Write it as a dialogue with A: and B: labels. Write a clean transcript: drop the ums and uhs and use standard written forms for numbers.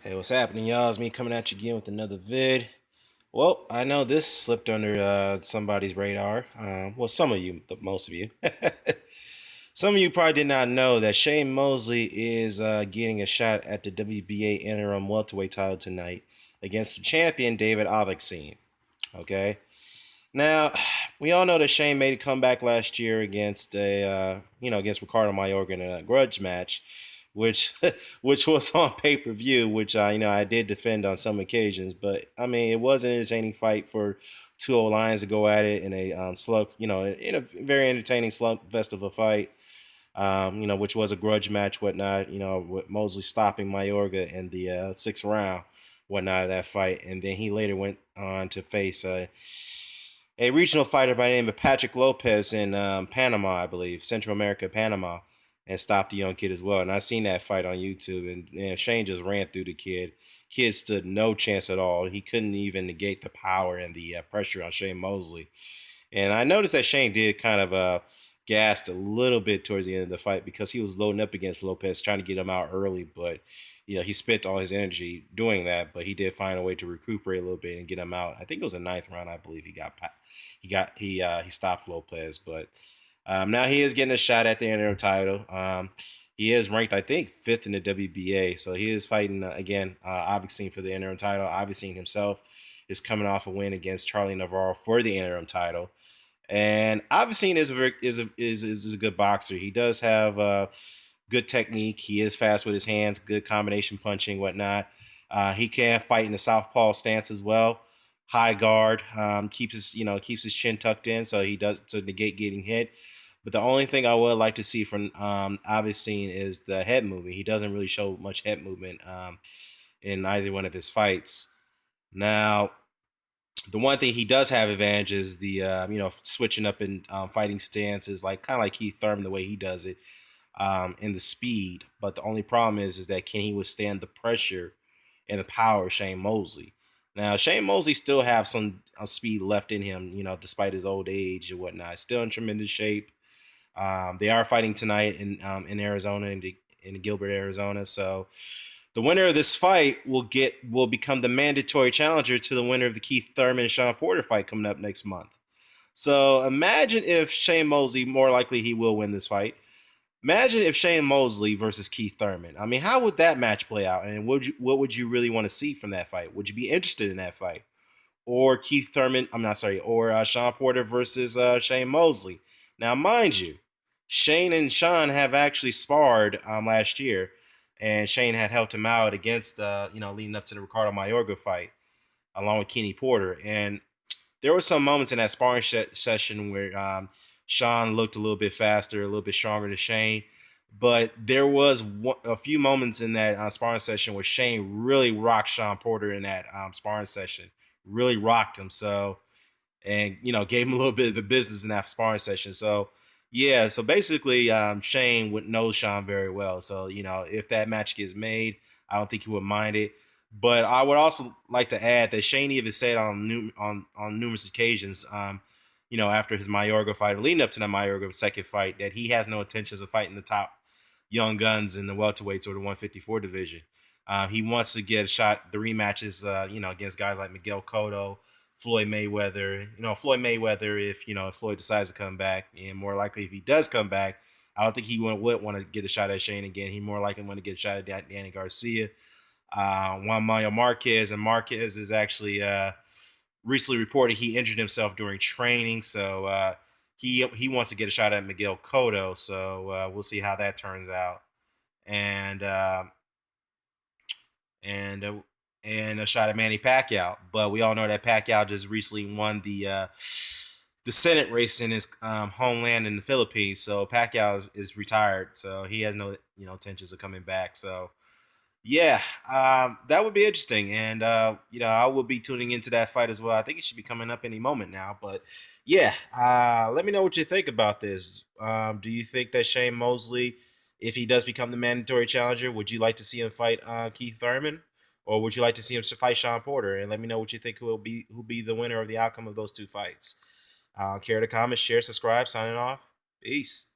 A: Hey, what's happening, y'all? It's me coming at you again with another vid. Well, I know this slipped under somebody's radar. Well, some of you, most of you. Some of you probably did not know that Shane Mosley is getting a shot at the WBA Interim welterweight title tonight against the champion David Avexine. Okay. Now, we all know that Shane made a comeback last year against against Ricardo Mayorga in a grudge match, which which was on pay per view, which I did defend on some occasions, but I mean it was an entertaining fight for two old lions to go at it in a slug, in a very entertaining slugfest of a fight. Which was a grudge match, whatnot. With Mosley stopping Mayorga in the sixth round, whatnot of that fight, and then he later went on to face a regional fighter by the name of Patrick Lopez in Panama, I believe, Central America, Panama, and stopped the young kid as well. And I seen that fight on YouTube, and Shane just ran through the kid. Kid stood no chance at all. He couldn't even negate the power and the pressure on Shane Mosley. And I noticed that Shane did kind of gassed a little bit towards the end of the fight because he was loading up against Lopez, trying to get him out early. But he spent all his energy doing that. But he did find a way to recuperate a little bit and get him out. I think it was a ninth round. I believe he stopped Lopez. But now he is getting a shot at the interim title. He is ranked, I think, fifth in the WBA. So he is fighting again, Avexine for the interim title. Avexine himself is coming off a win against Charlie Navarro for the interim title. And Avicine is a good boxer. He does have good technique. He is fast with his hands, good combination punching, whatnot. He can fight in the southpaw stance as well. High guard, keeps his chin tucked in, so he does to negate getting hit. But the only thing I would like to see from Avicine is the head movement. He doesn't really show much head movement in either one of his fights. Now, the one thing he does have advantage is the switching up in fighting stances, like kind of like Keith Thurman the way he does it, and the speed. But the only problem is that can he withstand the pressure and the power of Shane Mosley? Now Shane Mosley still have some speed left in him, despite his old age and whatnot. Still in tremendous shape. They are fighting tonight in Arizona, in Gilbert, Arizona. So the winner of this fight will become the mandatory challenger to the winner of the Keith Thurman and Sean Porter fight coming up next month. So imagine if Shane Mosley, more likely he will win this fight. Imagine if Shane Mosley versus Keith Thurman. I mean, how would that match play out? And what would you really want to see from that fight? Would you be interested in that fight? Or Keith Thurman, I'm not sorry, or Sean Porter versus Shane Mosley. Now, mind you, Shane and Sean have actually sparred last year, and Shane had helped him out against, leading up to the Ricardo Mayorga fight, along with Kenny Porter. And there were some moments in that sparring session where Sean looked a little bit faster, a little bit stronger than Shane. But there was a few moments in that sparring session where Shane really rocked Sean Porter in that sparring session, really rocked him. So, and gave him a little bit of the business in that sparring session. So yeah, so basically Shane would know Sean very well. So if that match gets made, I don't think he would mind it. But I would also like to add that Shane even said on numerous occasions, after his Mayorga fight, leading up to the Mayorga second fight, that he has no intentions of fighting the top young guns in the welterweights or the 154 division. He wants to get a shot, the rematches, against guys like Miguel Cotto, Floyd Mayweather. Floyd Mayweather, if Floyd decides to come back, and more likely if he does come back, I don't think he would want to get a shot at Shane again. He more likely want to get a shot at Danny Garcia. Juan Manuel Marquez, and Marquez is actually recently reported he injured himself during training, so he wants to get a shot at Miguel Cotto. So we'll see how that turns out, and and uh, and a shot at Manny Pacquiao. But we all know that Pacquiao just recently won the Senate race in his homeland in the Philippines. So Pacquiao is retired, so he has no intentions of coming back. So yeah, that would be interesting, and I will be tuning into that fight as well. I think it should be coming up any moment now. But yeah, let me know what you think about this. Do you think that Shane Mosley, if he does become the mandatory challenger, would you like to see him fight Keith Thurman, or would you like to see him fight Sean Porter? And let me know what you think who'll be the winner of the outcome of those two fights. Care to comment, share, subscribe. Signing off. Peace.